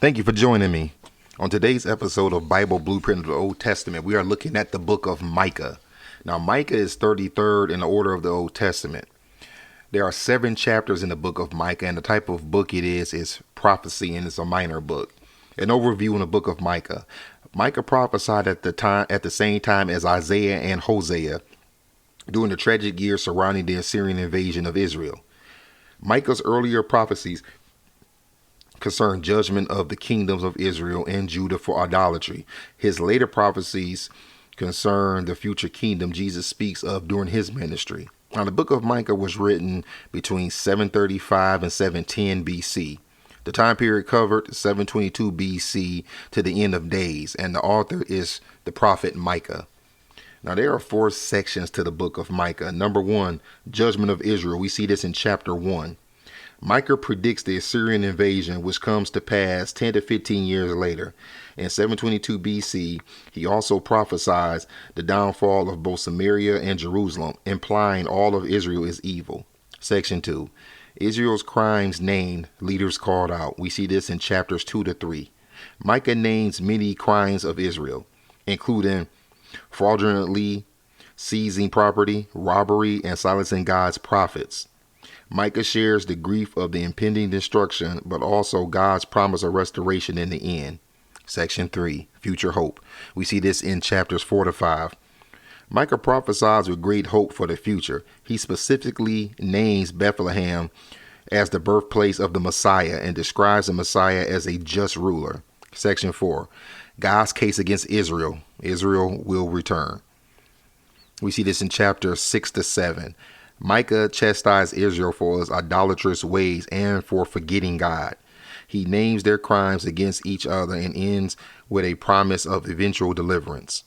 Thank you for joining me. On today's episode of Bible Blueprint of the Old Testament, we are looking at the book of Micah. Now, Micah is 33rd in the order of the Old Testament. There are 7 chapters in the book of Micah, and the type of book it is prophecy, and it's a minor book. An overview in the book of Micah. Micah prophesied at the same time as Isaiah and Hosea during the tragic years surrounding the Assyrian invasion of Israel. Micah's earlier prophecies concern judgment of the kingdoms of Israel and Judah for idolatry. His later prophecies concern the future kingdom Jesus speaks of during his ministry. Now, the book of Micah was written between 735 and 710 BC. The time period covered 722 BC to the end of days, and the author is the prophet Micah. Now, there are 4 sections to the book of Micah. Number 1, judgment of Israel. We see this in chapter 1. Micah predicts the Assyrian invasion, which comes to pass 10 to 15 years later. In 722 BC, he also prophesies the downfall of both Samaria and Jerusalem, implying all of Israel is evil. Section 2. Israel's crimes named, leaders called out. We see this in chapters 2 to 3. Micah names many crimes of Israel, including fraudulently seizing property, robbery, and silencing God's prophets. Micah shares the grief of the impending destruction, but also God's promise of restoration in the end. Section 3, future hope. We see this in chapters 4 to 5. Micah prophesies with great hope for the future. He specifically names Bethlehem as the birthplace of the Messiah and describes the Messiah as a just ruler. Section 4, God's case against Israel. Israel will return. We see this in chapters 6 to 7. Micah chastised Israel for its idolatrous ways and for forgetting God. He names their crimes against each other and ends with a promise of eventual deliverance.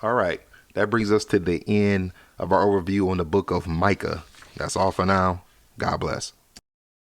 All right, that brings us to the end of our overview on the book of Micah. That's all for now. God bless.